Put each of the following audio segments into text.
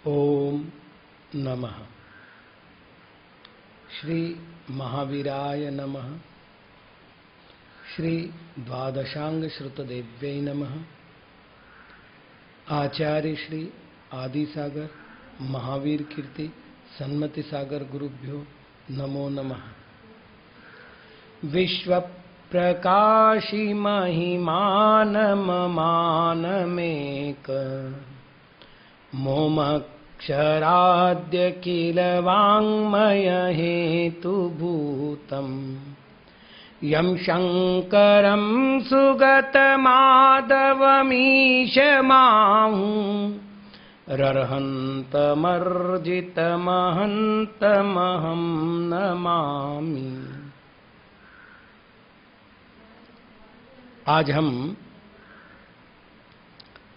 ओम नमः। श्री महावीराय नमः। श्री द्वादशांग श्रुतदेव्यै नमः। आचार्य श्री आदिसागर महावीर कीर्ति सन्मति सागर गुरुभ्यो नमो नमः। विश्व प्रकाशी महिमानममानमेक मोमक्षराद्य किल वाङ्मय हेतुभूतम् यं शङ्करं सुगतमाधवमीशमाहु रर्हन्तमर्जितमहन्तमहं नमामि। आज हम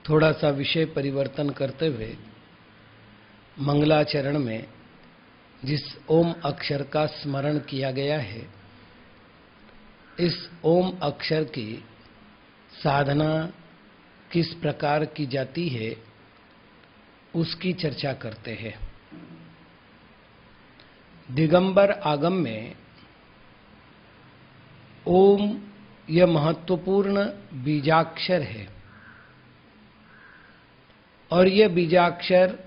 थोड़ा सा विषय परिवर्तन करते हुए मंगलाचरण में जिस ओम अक्षर का स्मरण किया गया है, इस ओम अक्षर की साधना किस प्रकार की जाती है उसकी चर्चा करते हैं। दिगंबर आगम में ओम यह महत्वपूर्ण बीजाक्षर है और यह बीजाक्षर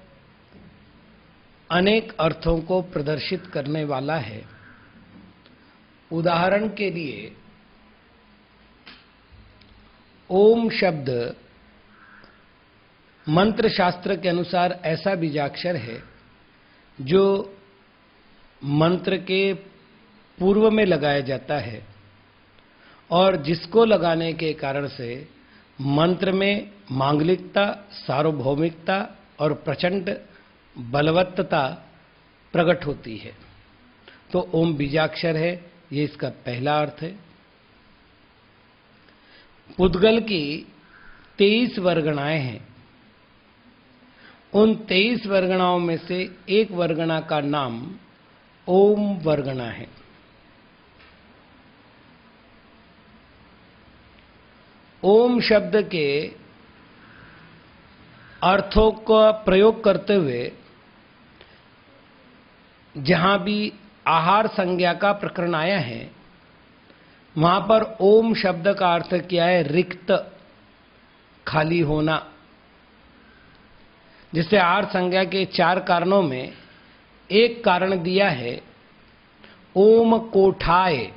अनेक अर्थों को प्रदर्शित करने वाला है। उदाहरण के लिए ओम शब्द मंत्र शास्त्र के अनुसार ऐसा बीजाक्षर है जो मंत्र के पूर्व में लगाया जाता है और जिसको लगाने के कारण से मंत्र में मांगलिकता, सार्वभौमिकता और प्रचंड बलवत्तता प्रकट होती है। तो ओम बीजाक्षर है, ये इसका पहला अर्थ है। पुद्गल की 23 वर्गणाएं हैं। उन 23 वर्गणाओं में से एक वर्गणा का नाम ओम वर्गणा है। ओम शब्द के अर्थों का प्रयोग करते हुए जहां भी आहार संज्ञा का प्रकरण आया है, वहां पर ओम शब्द का अर्थ क्या है? रिक्त, खाली होना। जिससे आहार संज्ञा के 4 कारणों में एक कारण दिया है ओम कोठाय।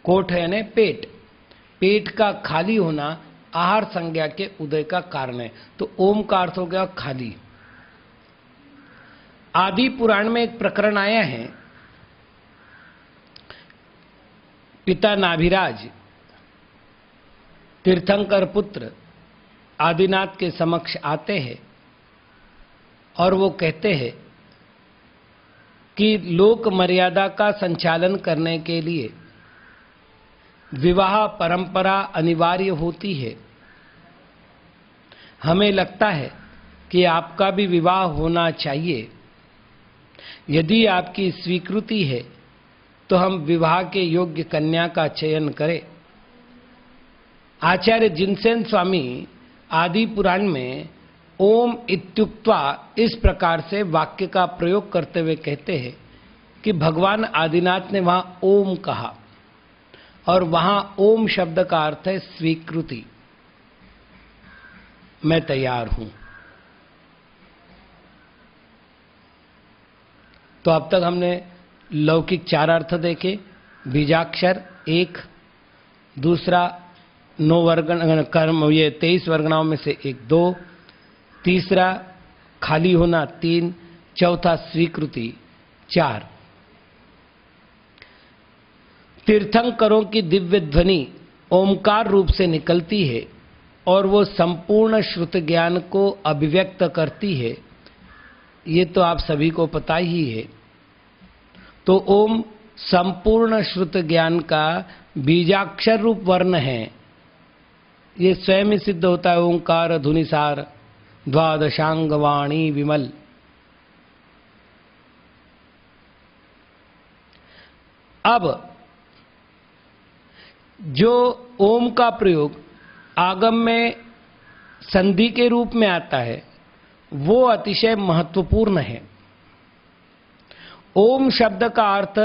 कोठ यानी पेट, पेट का खाली होना आहार संज्ञा के उदय का कारण है। तो ओम का अर्थ हो गया खाली। आदि पुराण में एक प्रकरण आया है, पिता नाभिराज तीर्थंकर पुत्र आदिनाथ के समक्ष आते हैं और वो कहते हैं कि लोक मर्यादा का संचालन करने के लिए विवाह परंपरा अनिवार्य होती है। हमें लगता है कि आपका भी विवाह होना चाहिए। यदि आपकी स्वीकृति है तो हम विवाह के योग्य कन्या का चयन करें। आचार्य जिनसेन स्वामी आदि पुराण में ओम इत्युक्त्वा इस प्रकार से वाक्य का प्रयोग करते हुए कहते हैं कि भगवान आदिनाथ ने वहां ओम कहा और वहां ओम शब्द का अर्थ है स्वीकृति। मैं तैयार हूं। तो अब तक हमने लौकिक 4 अर्थ देखे। बीजाक्षर 1, दूसरा 9 वर्गण कर्म, ये 23 वर्गणाओं में से 1 2, तीसरा खाली होना 3, चौथा स्वीकृति 4। तीर्थंकरों की दिव्य ध्वनि ओमकार रूप से निकलती है और वो संपूर्ण श्रुत ज्ञान को अभिव्यक्त करती है। ये तो आप सभी को पता ही है। तो ओम संपूर्ण श्रुत ज्ञान का बीजाक्षर रूप वर्ण है। ये स्वयं ही सिद्ध होता है। ओंकार धुनिसार द्वादशांग वाणी विमल। अब जो ओम का प्रयोग आगम में संधि के रूप में आता है वो अतिशय महत्वपूर्ण है। ओम शब्द का अर्थ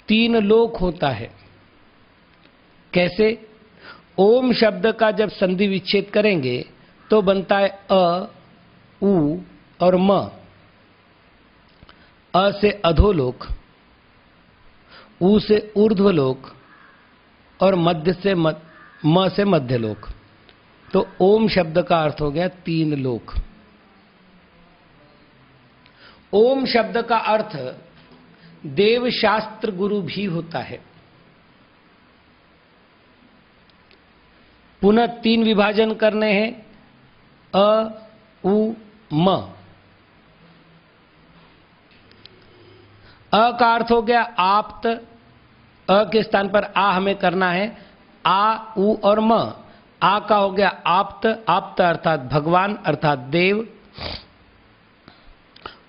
3 लोक होता है। कैसे? ओम शब्द का जब संधि विच्छेद करेंगे तो बनता है अ, उ और म। अ से अधोलोक, उ से ऊर्ध्वलोक और मध्य से म से मध्यलोक। तो ओम शब्द का अर्थ हो गया 3 लोक। ओम शब्द का अर्थ देव शास्त्र गुरु भी होता है। पुनः 3 विभाजन करने हैं, अ, उ, म। अ का अर्थ हो गया आप्त, अ के स्थान पर आ हमें करना है, आ, उ और म। आ का हो गया आप्त, आप्त अर्थात भगवान अर्थात देव।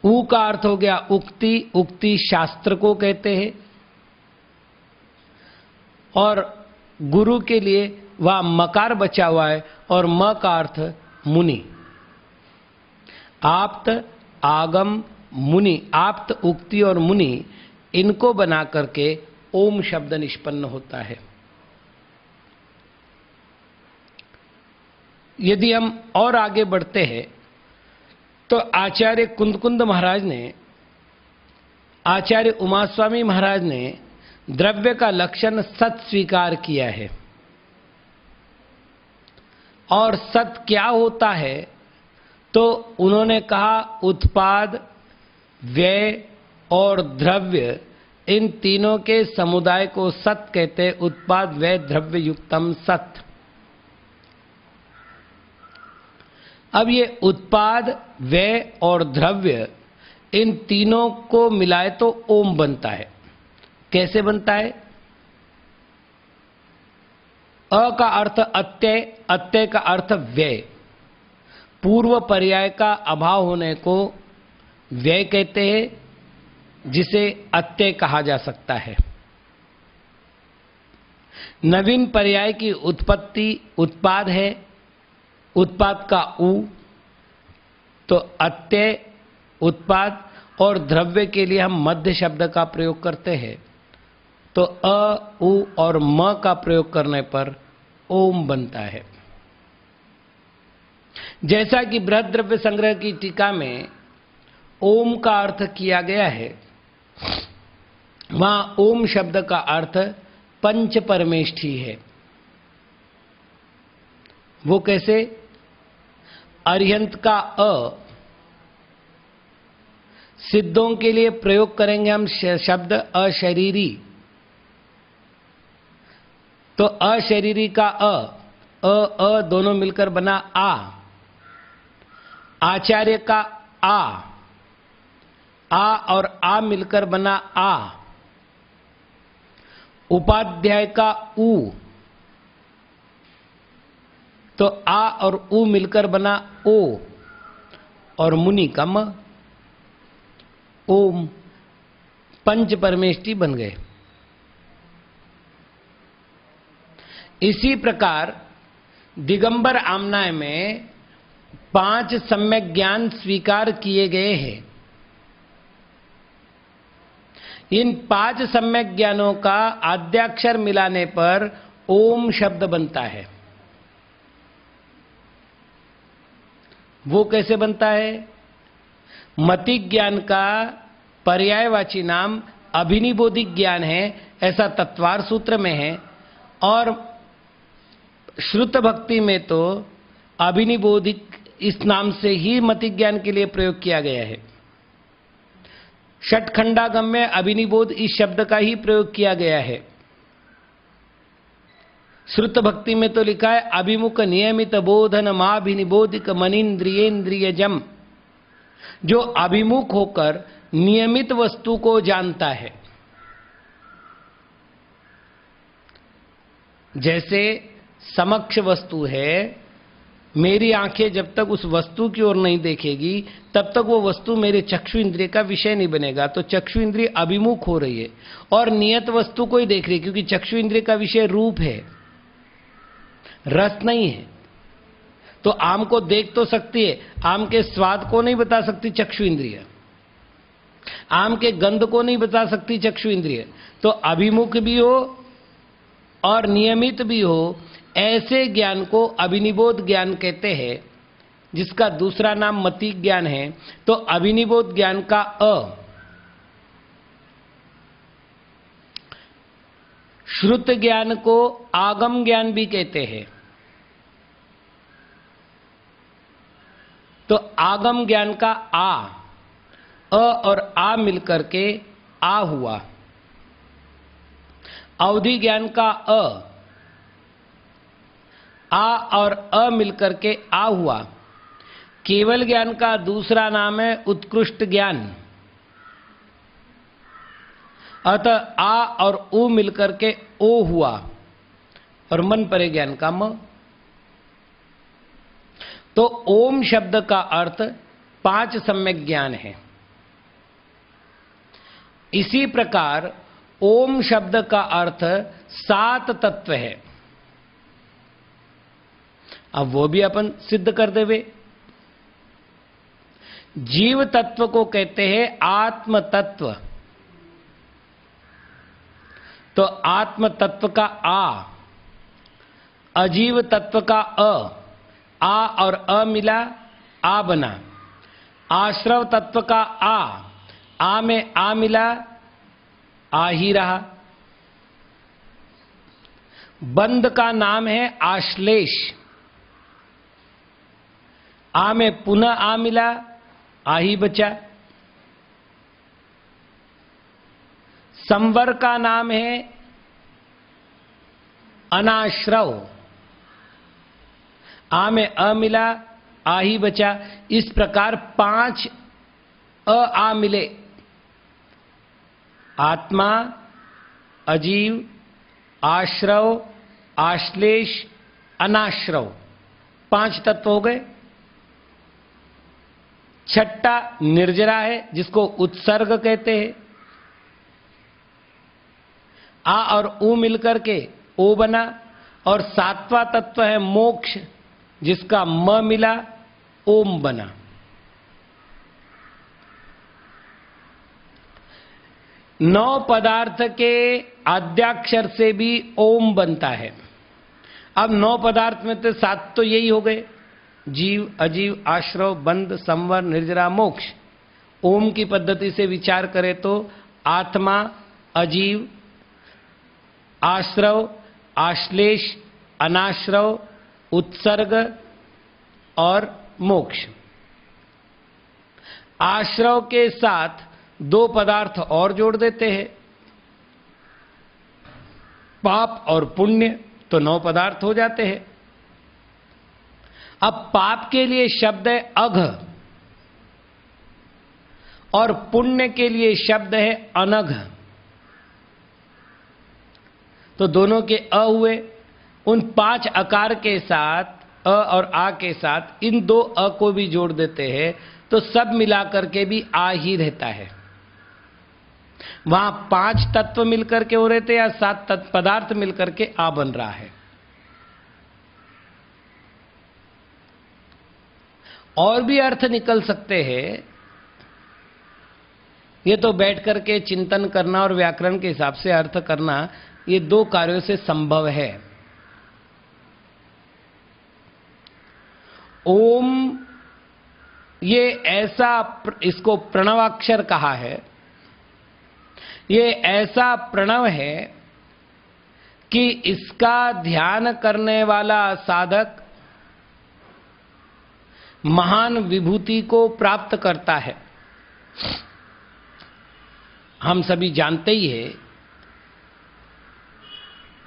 उ का अर्थ हो गया उक्ति, उक्ति शास्त्र को कहते हैं। और गुरु के लिए वह मकार बचा हुआ है और म का अर्थ मुनि। आप्त, आगम, मुनि, आप्त, उक्ति और मुनि, इनको बना करके ओम शब्द निष्पन्न होता है। यदि हम और आगे बढ़ते हैं तो आचार्य कुंदकुंद महाराज ने, आचार्य उमास्वामी महाराज ने द्रव्य का लक्षण सत स्वीकार किया है। और सत क्या होता है? तो उन्होंने कहा उत्पाद, व्यय और द्रव्य, इन तीनों के समुदाय को सत कहते हैं। उत्पाद, व्यय, द्रव्य युक्तम सत। अब ये उत्पाद, व्यय और द्रव्य, इन तीनों को मिलाए तो ओम बनता है। कैसे बनता है? अ का अर्थ अत्यय, अत्यय का अर्थ व्यय। पूर्व पर्याय का अभाव होने को व्यय कहते हैं, जिसे अत्यय कहा जा सकता है। नवीन पर्याय की उत्पत्ति उत्पाद है, उत्पाद का उ, तो अत्यय, उत्पाद और द्रव्य के लिए हम मध्य शब्द का प्रयोग करते हैं। तो अ, उ और म का प्रयोग करने पर ओम बनता है। जैसा कि बृहद द्रव्य संग्रह की टीका में ओम का अर्थ किया गया है, वहां ओम शब्द का अर्थ पंच परमेष्ठी है। वो कैसे? अरिहंत का अ, सिद्धों के लिए प्रयोग करेंगे हम शब्द अशरीरी, तो अशरीरी का अ दोनों मिलकर बना आ। आचार्य का आ और आ मिलकर बना आ। उपाध्याय का उ, तो आ और उ मिलकर बना ओ। और मुनि का म। ओम, पंच परमेष्ठी बन गए। इसी प्रकार दिगंबर आमनाय में 5 सम्यक ज्ञान स्वीकार किए गए हैं। इन 5 सम्यक ज्ञानों का आद्याक्षर मिलाने पर ओम शब्द बनता है। वो कैसे बनता है? मति ज्ञान का पर्यायवाची नाम अभिनिबोधिक ज्ञान है, ऐसा तत्वार सूत्र में है। और श्रुत भक्ति में तो अभिनिबोधिक इस नाम से ही मति ज्ञान के लिए प्रयोग किया गया है। षटखंडागम में अभिनिबोध इस शब्द का ही प्रयोग किया गया है। श्रुत भक्ति में तो लिखा है अभिमुख नियमित बोधन माभिनिबोधिक मनीन्द्रियेन्द्रियजम, जो अभिमुख होकर नियमित वस्तु को जानता है। जैसे समक्ष वस्तु है, मेरी आंखें जब तक उस वस्तु की ओर नहीं देखेगी तब तक वो वस्तु मेरे चक्षु इंद्रिय का विषय नहीं बनेगा। तो चक्षु इंद्रिय अभिमुख हो रही है और नियत वस्तु को ही देख रही है, क्योंकि चक्षु इंद्रिय का विषय रूप है, रस नहीं है। तो आम को देख तो सकती है, आम के स्वाद को नहीं बता सकती चक्षु इंद्रिय, आम के गंध को नहीं बता सकती चक्षु इंद्रिय। तो अभिमुख भी हो और नियमित भी हो, ऐसे ज्ञान को अभिनिबोध ज्ञान कहते हैं, जिसका दूसरा नाम मति ज्ञान है। तो अभिनिबोध ज्ञान का श्रुत ज्ञान को आगम ज्ञान भी कहते हैं। तो आगम ज्ञान का अ और आ मिलकर के आ हुआ। अवधि ज्ञान का आ और अ मिलकर के आ हुआ। केवल ज्ञान का दूसरा नाम है उत्कृष्ट ज्ञान। अतः आ और उ मिलकर के ओ हुआ, और मन परे ज्ञान का म। तो ओम शब्द का अर्थ 5 सम्यक ज्ञान है। इसी प्रकार ओम शब्द का अर्थ 7 तत्व है। अब वो भी अपन सिद्ध कर देवे। जीव तत्व को कहते हैं आत्म तत्व। तो आत्म तत्व का आ, अजीव तत्व का आ और अ मिला, आ बना। आश्रव तत्व का आ में आ मिला, आ ही रहा। बंध का नाम है आश्लेष। आ में पुनः आ मिला, आ ही बचा। संवर का नाम है अनाश्रव। आ में अ मिला, आ ही बचा। इस प्रकार 5 आ मिले। आत्मा, अजीव, आश्रव, आश्लेष, अनाश्रव, 5 तत्व हो गए। छठा निर्जरा है, जिसको उत्सर्ग कहते हैं। आ और उ मिलकर के ओ बना। और 7वां तत्व है मोक्ष, जिसका म मिला, ओम बना। नौ पदार्थ के आद्याक्षर से भी ओम बनता है। अब 9 पदार्थ में तो 7 तो यही हो गए, जीव, अजीव, आश्रव, बंध, संवर, निर्जरा, मोक्ष। ओम की पद्धति से विचार करें तो आत्मा, अजीव, आश्रव, आश्लेष, अनाश्रव, उत्सर्ग और मोक्ष। आश्रव के साथ 2 पदार्थ और जोड़ देते हैं, पाप और पुण्य, तो 9 पदार्थ हो जाते हैं। अब पाप के लिए शब्द है अघ और पुण्य के लिए शब्द है अनघ। तो दोनों के अ हुए। उन 5 अकार के साथ, अ और आ के साथ, इन 2 अ को भी जोड़ देते हैं, तो सब मिलाकर के भी आ ही रहता है। वहां 5 तत्व मिलकर के हो रहे थे या 7 पदार्थ मिलकर के आ बन रहा है। और भी अर्थ निकल सकते हैं। ये तो बैठ करके चिंतन करना और व्याकरण के हिसाब से अर्थ करना, ये 2 कार्यों से संभव है। ओम, ये ऐसा, इसको प्रणवाक्षर कहा है। ये ऐसा प्रणव है कि इसका ध्यान करने वाला साधक महान विभूति को प्राप्त करता है। हम सभी जानते ही हैं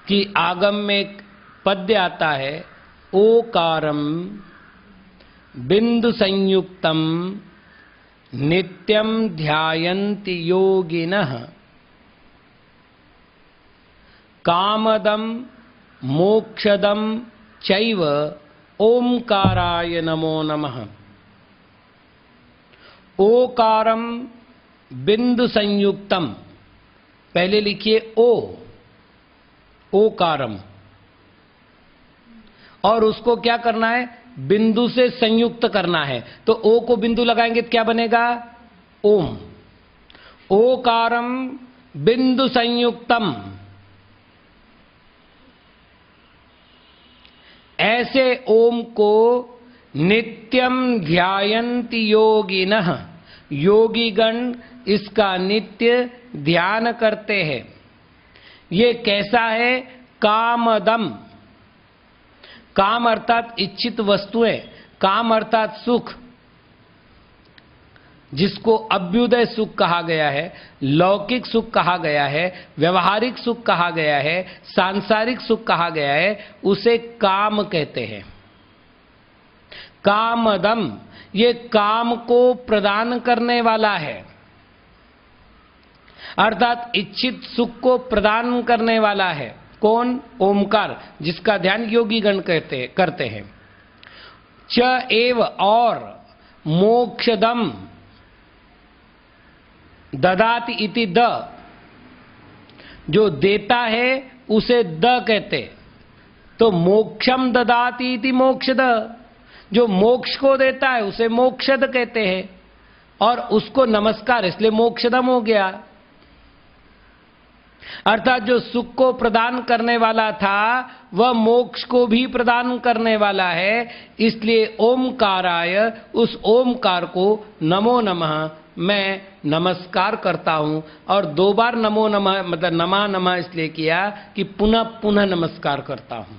कि आगम में एक पद्य आता है, ओकारम बिंदु संयुक्तम नित्यम ध्यायन्ति योगिनः कामदम मोक्षदम चैव ओमकाराय नमो नमः। ओकारम बिंदु संयुक्तम, पहले लिखिए ओकारम, और उसको क्या करना है, बिंदु से संयुक्त करना है, तो ओ को बिंदु लगाएंगे तो क्या बनेगा? ओम। ओकारम बिंदु संयुक्तम। ऐसे ओम को नित्यम ध्यायन्ति योगिनः, योगीगण इसका नित्य ध्यान करते हैं। ये कैसा है? कामदम। काम अर्थात इच्छित वस्तुएं, काम अर्थात सुख, जिसको अभ्युदय सुख कहा गया है, लौकिक सुख कहा गया है, व्यवहारिक सुख कहा गया है, सांसारिक सुख कहा गया है, उसे काम कहते हैं। कामदम, ये काम को प्रदान करने वाला है, अर्थात इच्छित सुख को प्रदान करने वाला है। कौन? ओमकार, जिसका ध्यान योगी गण करते हैं। च एव, और मोक्षदम ददाति इति द, जो देता है उसे द कहते। तो मोक्षम ददाति इति मोक्षद, जो मोक्ष को देता है उसे मोक्षद कहते हैं, और उसको नमस्कार, इसलिए मोक्षदम हो गया। अर्थात जो सुख को प्रदान करने वाला था वह मोक्ष को भी प्रदान करने वाला है, इसलिए ओमकाराय, उस ओमकार को नमो नमः मैं नमस्कार करता हूं। और 2 बार नमो नमः मतलब नमा नमः इसलिए किया कि पुनः पुनः नमस्कार करता हूं।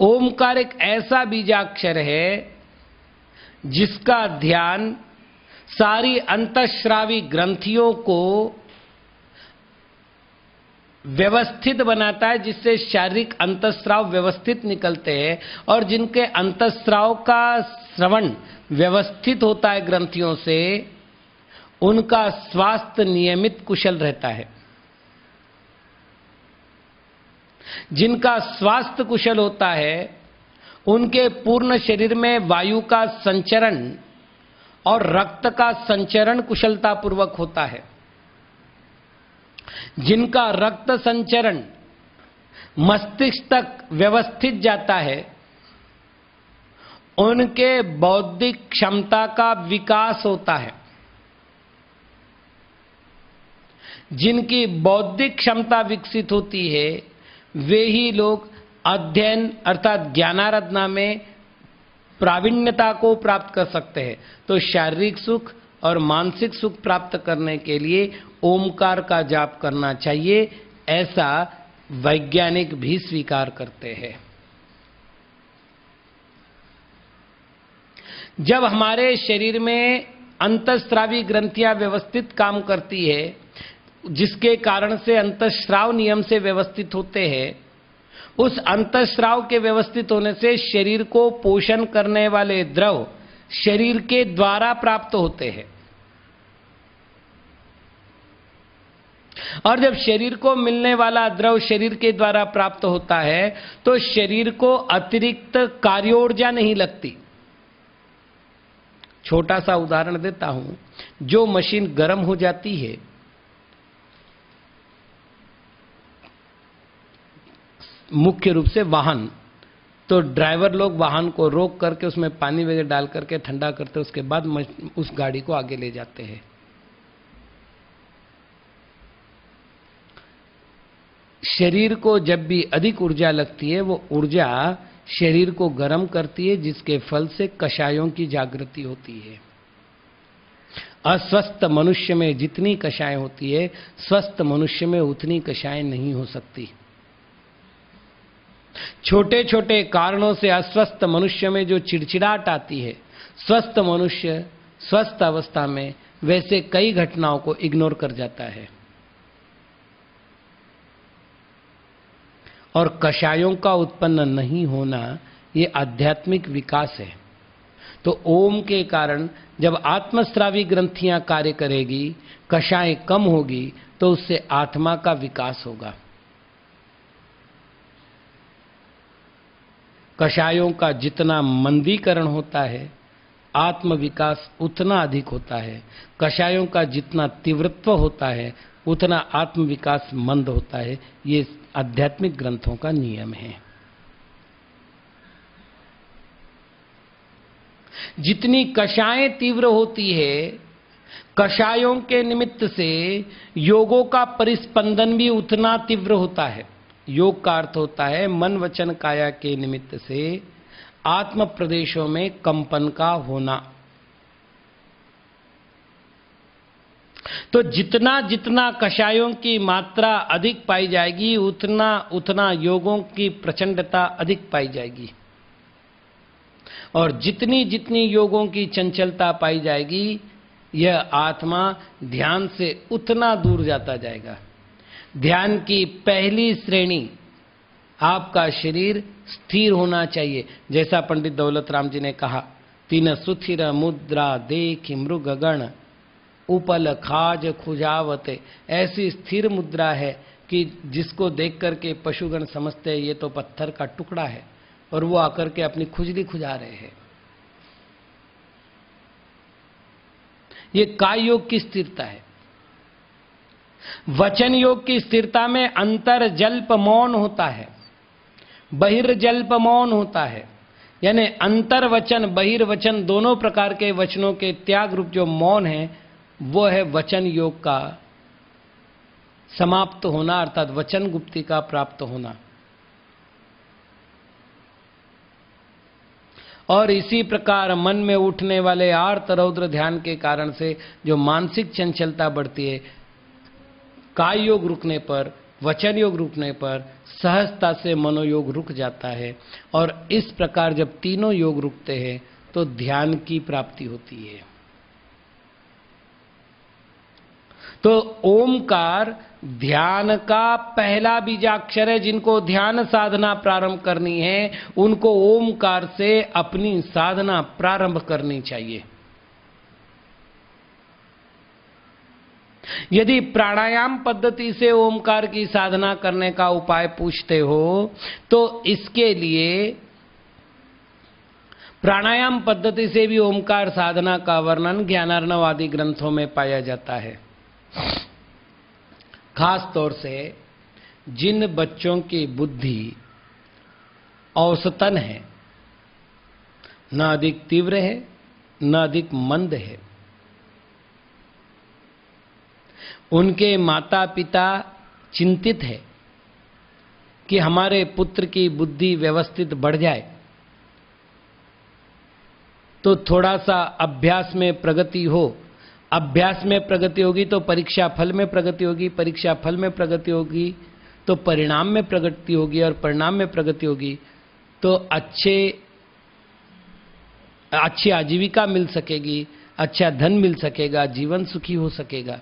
ओमकार एक ऐसा बीजाक्षर है जिसका ध्यान सारी अंतःस्रावी ग्रंथियों को व्यवस्थित बनाता है, जिससे शारीरिक अंतःस्राव व्यवस्थित निकलते हैं, और जिनके अंतःस्राव का श्रवण व्यवस्थित होता है ग्रंथियों से, उनका स्वास्थ्य नियमित कुशल रहता है। जिनका स्वास्थ्य कुशल होता है उनके पूर्ण शरीर में वायु का संचरण और रक्त का संचरण कुशलतापूर्वक होता है। जिनका रक्त संचरण मस्तिष्क तक व्यवस्थित जाता है, उनके बौद्धिक क्षमता का विकास होता है। जिनकी बौद्धिक क्षमता विकसित होती है वे ही लोग अध्ययन अर्थात ज्ञानाराधना में प्रावीण्यता को प्राप्त कर सकते हैं। तो शारीरिक सुख और मानसिक सुख प्राप्त करने के लिए ओमकार का जाप करना चाहिए, ऐसा वैज्ञानिक भी स्वीकार करते हैं। जब हमारे शरीर में अंतःस्रावी ग्रंथियां व्यवस्थित काम करती है, जिसके कारण से अंतःस्राव नियम से व्यवस्थित होते हैं, उस अंतःस्राव के व्यवस्थित होने से शरीर को पोषण करने वाले द्रव शरीर के द्वारा प्राप्त होते हैं। और जब शरीर को मिलने वाला द्रव शरीर के द्वारा प्राप्त होता है तो शरीर को अतिरिक्त कार्योर्जा नहीं लगती। छोटा सा उदाहरण देता हूं, जो मशीन गर्म हो जाती है, मुख्य रूप से वाहन, तो ड्राइवर लोग वाहन को रोक करके उसमें पानी वगैरह डाल करके ठंडा करते, उसके बाद उस गाड़ी को आगे ले जाते हैं। शरीर को जब भी अधिक ऊर्जा लगती है, वो ऊर्जा शरीर को गर्म करती है, जिसके फल से कषायों की जागृति होती है। अस्वस्थ मनुष्य में जितनी कषाय होती है, स्वस्थ मनुष्य में उतनी कषाय नहीं हो सकती। छोटे छोटे कारणों से अस्वस्थ मनुष्य में जो चिड़चिड़ाहट आती है, स्वस्थ मनुष्य स्वस्थ अवस्था में वैसे कई घटनाओं को इग्नोर कर जाता है। और कषायों का उत्पन्न नहीं होना ये आध्यात्मिक विकास है। तो ओम के कारण जब आत्मस्रावी ग्रंथियां कार्य करेगी, कषाय कम होगी, तो उससे आत्मा का विकास होगा। कषायों का जितना मंदीकरण होता है, आत्म विकास उतना अधिक होता है। कषायों का जितना तीव्रत्व होता है, उतना आत्म विकास मंद होता है। ये आध्यात्मिक ग्रंथों का नियम है। जितनी कषायें तीव्र होती है, कषायों के निमित्त से योगों का परिस्पंदन भी उतना तीव्र होता है। योग का अर्थ होता है मन वचन काया के निमित्त से आत्म प्रदेशों में कंपन का होना। तो जितना जितना कषायों की मात्रा अधिक पाई जाएगी, उतना उतना योगों की प्रचंडता अधिक पाई जाएगी, और जितनी जितनी योगों की चंचलता पाई जाएगी, यह आत्मा ध्यान से उतना दूर जाता जाएगा। ध्यान की पहली श्रेणी, आपका शरीर स्थिर होना चाहिए। जैसा पंडित दौलत राम जी ने कहा, तीन सुथिर मुद्रा देखि मृग गण उपल खाज खुजावते। ऐसी स्थिर मुद्रा है कि जिसको देख करके पशुगण समझते हैं ये तो पत्थर का टुकड़ा है, और वो आकर के अपनी खुजली खुजा रहे हैं। ये काय योग की स्थिरता है। वचन योग की स्थिरता में अंतर जल्प मौन होता है, बहिर्जल्प मौन होता है। यानी अंतर वचन बहिर्वचन दोनों प्रकार के वचनों के त्याग रूप जो मौन है, वो है वचन योग का समाप्त होना, अर्थात वचन गुप्ति का प्राप्त होना। और इसी प्रकार मन में उठने वाले आर्त रौद्र ध्यान के कारण से जो मानसिक चंचलता बढ़ती है, काय योग रुकने पर, वचन योग रुकने पर सहजता से मनोयोग रुक जाता है। और इस प्रकार जब तीनों योग रुकते हैं तो ध्यान की प्राप्ति होती है। तो ओमकार ध्यान का पहला बीजाक्षर है। जिनको ध्यान साधना प्रारंभ करनी है, उनको ओमकार से अपनी साधना प्रारंभ करनी चाहिए। यदि प्राणायाम पद्धति से ओमकार की साधना करने का उपाय पूछते हो, तो इसके लिए प्राणायाम पद्धति से भी ओमकार साधना का वर्णन ज्ञानार्णव आदि ग्रंथों में पाया जाता है। खास तौर से जिन बच्चों की बुद्धि औसतन है, न अधिक तीव्र है न अधिक मंद है, उनके माता पिता चिंतित है कि हमारे पुत्र की बुद्धि व्यवस्थित बढ़ जाए, तो थोड़ा सा अभ्यास में प्रगति हो। अभ्यास में प्रगति होगी तो परीक्षा फल में प्रगति होगी, परीक्षा फल में प्रगति होगी तो परिणाम में प्रगति होगी, और परिणाम में प्रगति होगी तो अच्छी आजीविका मिल सकेगी, अच्छा धन मिल सकेगा, जीवन सुखी हो सकेगा।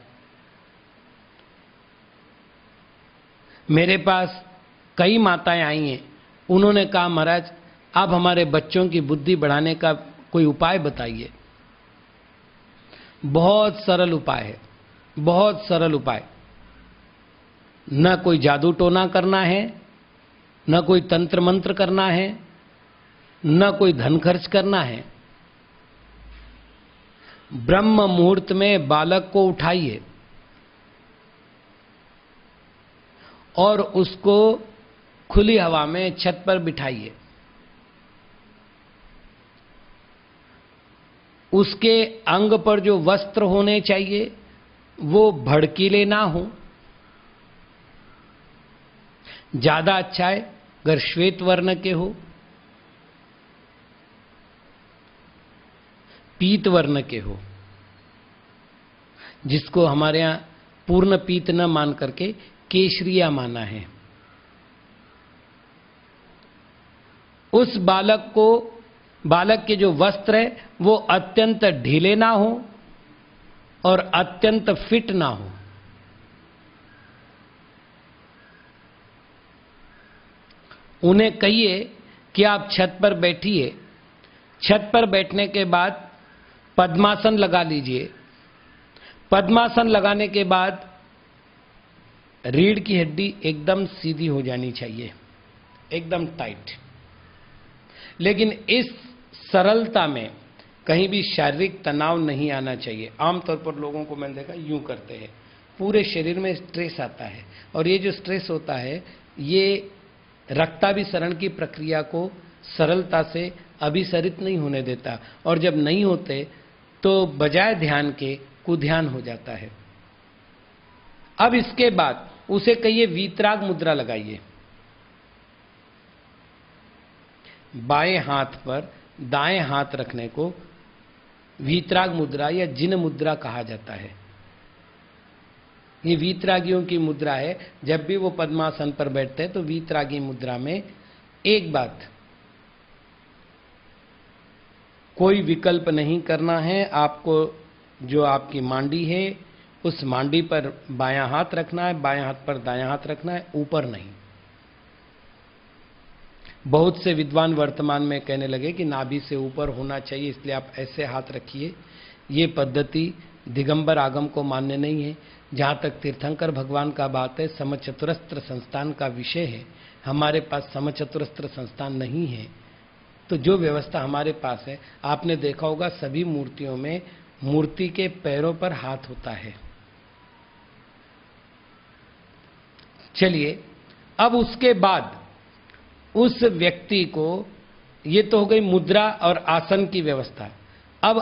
मेरे पास कई माताएं आई हैं, उन्होंने कहा महाराज आप हमारे बच्चों की बुद्धि बढ़ाने का कोई उपाय बताइए। बहुत सरल उपाय है, बहुत सरल उपाय। न कोई जादू टोना करना है, न कोई तंत्र मंत्र करना है, न कोई धन खर्च करना है। ब्रह्म मुहूर्त में बालक को उठाइए और उसको खुली हवा में छत पर बिठाइए। उसके अंग पर जो वस्त्र होने चाहिए वो भड़कीले ना हो। ज्यादा अच्छा है अगर श्वेत वर्ण के हो, पीत वर्ण के हो, जिसको हमारे यहां पूर्ण पीत न मान करके केशरिया माना है। उस बालक के जो वस्त्र है वो अत्यंत ढीले ना हो और अत्यंत फिट ना हो। उन्हें कहिए कि आप छत पर बैठिए, छत पर बैठने के बाद पद्मासन लगा लीजिए। पद्मासन लगाने के बाद रीढ़ की हड्डी एकदम सीधी हो जानी चाहिए, एकदम टाइट। लेकिन इस सरलता में कहीं भी शारीरिक तनाव नहीं आना चाहिए। आमतौर पर लोगों को मैंने देखा यूं करते हैं, पूरे शरीर में स्ट्रेस आता है, और ये जो स्ट्रेस होता है ये रक्ताभिसरण की प्रक्रिया को सरलता से अभिसरित नहीं होने देता, और जब नहीं होते तो बजाय ध्यान के कुध्यान हो जाता है। अब इसके बाद उसे कहिए वीतराग मुद्रा लगाइए। बाएं हाथ पर दाएं हाथ रखने को वीतराग मुद्रा या जिन मुद्रा कहा जाता है। ये वीतरागियों की मुद्रा है। जब भी वो पद्मासन पर बैठते हैं तो वीतरागी मुद्रा में एक बात, कोई विकल्प नहीं करना है आपको। जो आपकी मांडी है उस मांडी पर बायां हाथ रखना है, बायां हाथ पर दायां हाथ रखना है, ऊपर नहीं। बहुत से विद्वान वर्तमान में कहने लगे कि नाभि से ऊपर होना चाहिए, इसलिए आप ऐसे हाथ रखिए। ये पद्धति दिगंबर आगम को मान्य नहीं है। जहां तक तीर्थंकर भगवान का बात है, समचतुरस्त्र संस्थान का विषय है, हमारे पास समचतुरस्त्र संस्थान नहीं है। तो जो व्यवस्था हमारे पास है, आपने देखा होगा सभी मूर्तियों में मूर्ति के पैरों पर हाथ होता है। चलिए, अब उसके बाद उस व्यक्ति को, ये तो हो गई मुद्रा और आसन की व्यवस्था। अब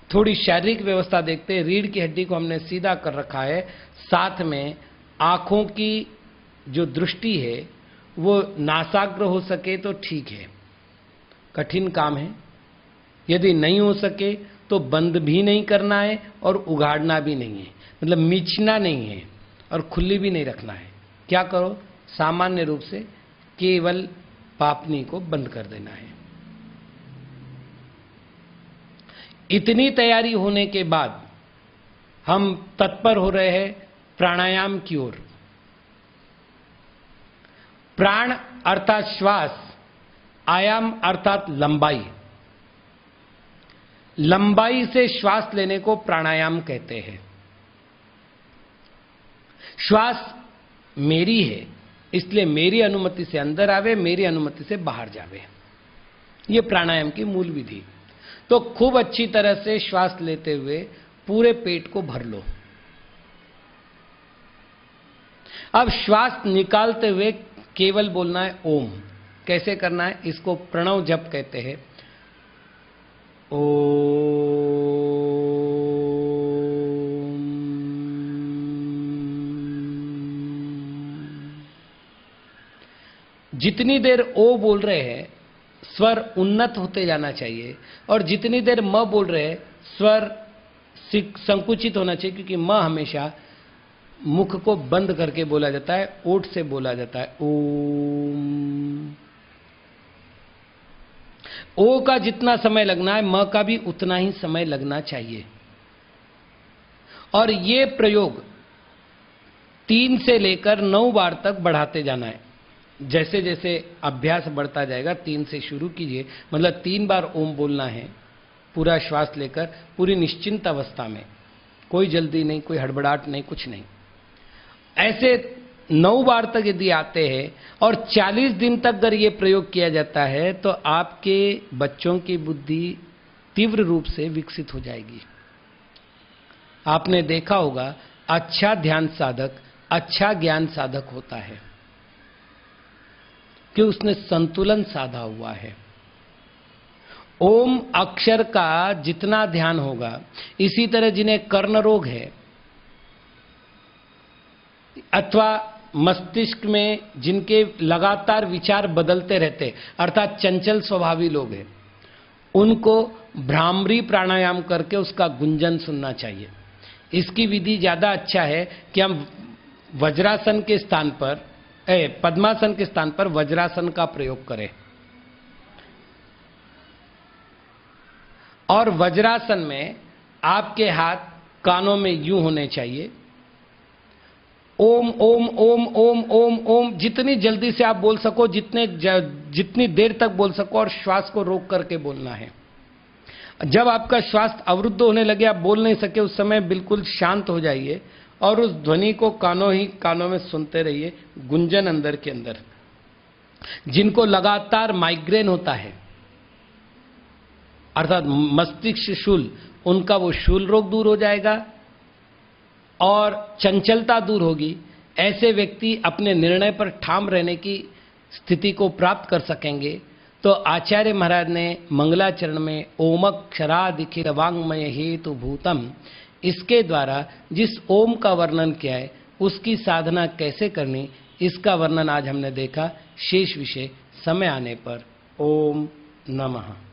थोड़ी शारीरिक व्यवस्था देखते हैं। रीढ़ की हड्डी को हमने सीधा कर रखा है, साथ में आंखों की जो दृष्टि है वो नासाग्र हो सके तो ठीक है, कठिन काम है। यदि नहीं हो सके तो बंद भी नहीं करना है और उगाड़ना भी नहीं है, मतलब मीचना नहीं है और खुली भी नहीं रखना है। क्या करो, सामान्य रूप से केवल पापनी को बंद कर देना है। इतनी तैयारी होने के बाद हम तत्पर हो रहे हैं प्राणायाम की ओर। प्राण अर्थात श्वास, आयाम अर्थात लंबाई। लंबाई से श्वास लेने को प्राणायाम कहते हैं। श्वास मेरी है, इसलिए मेरी अनुमति से अंदर आवे, मेरी अनुमति से बाहर जावे। यह प्राणायाम की मूल विधि। तो खूब अच्छी तरह से श्वास लेते हुए पूरे पेट को भर लो। अब श्वास निकालते हुए केवल बोलना है ओम। कैसे करना है, इसको प्रणव जप कहते हैं। ओम। जितनी देर ओ बोल रहे हैं स्वर उन्नत होते जाना चाहिए, और जितनी देर म बोल रहे हैं स्वर संकुचित होना चाहिए, क्योंकि म हमेशा मुख को बंद करके बोला जाता है, ओठ से बोला जाता है। ओम। ओ का जितना समय लगना है म का भी उतना ही समय लगना चाहिए। और ये प्रयोग 3 से लेकर 9 बार तक बढ़ाते जाना है। जैसे जैसे अभ्यास बढ़ता जाएगा 3 से शुरू कीजिए, मतलब 3 बार ओम बोलना है पूरा श्वास लेकर, पूरी निश्चिंत अवस्था में, कोई जल्दी नहीं, कोई हड़बड़ाहट नहीं, कुछ नहीं। ऐसे 9 बार तक यदि आते हैं और 40 दिन तक अगर ये प्रयोग किया जाता है तो आपके बच्चों की बुद्धि तीव्र रूप से विकसित हो जाएगी। आपने देखा होगा अच्छा ध्यान साधक अच्छा ज्ञान साधक होता है कि उसने संतुलन साधा हुआ है। ओम अक्षर का जितना ध्यान होगा, इसी तरह जिन्हें कर्ण रोग है अथवा मस्तिष्क में जिनके लगातार विचार बदलते रहते, अर्थात चंचल स्वभावी लोग हैं, उनको भ्रामरी प्राणायाम करके उसका गुंजन सुनना चाहिए। इसकी विधि ज्यादा अच्छा है कि हम वज्रासन के स्थान पर, पद्मासन के स्थान पर वज्रासन का प्रयोग करें। और वज्रासन में आपके हाथ कानों में यूं होने चाहिए। ओम ओम ओम ओम ओम ओम जितनी जल्दी से आप बोल सको, जितनी देर तक बोल सको, और श्वास को रोक करके बोलना है। जब आपका श्वास अवरुद्ध होने लगे, आप बोल नहीं सके, उस समय बिल्कुल शांत हो जाइए और उस ध्वनि को कानों में सुनते रहिए, गुंजन अंदर के अंदर। जिनको लगातार माइग्रेन होता है अर्थात मस्तिष्क शूल, उनका वो शूल रोग दूर हो जाएगा और चंचलता दूर होगी। ऐसे व्यक्ति अपने निर्णय पर ठाम रहने की स्थिति को प्राप्त कर सकेंगे। तो आचार्य महाराज ने मंगलाचरण में ओमक्षरादिखिल वाङ्मय हेतु भूतम, इसके द्वारा जिस ओम का वर्णन किया है उसकी साधना कैसे करनी, इसका वर्णन आज हमने देखा। शेष विषय समय आने पर। ओम नमः।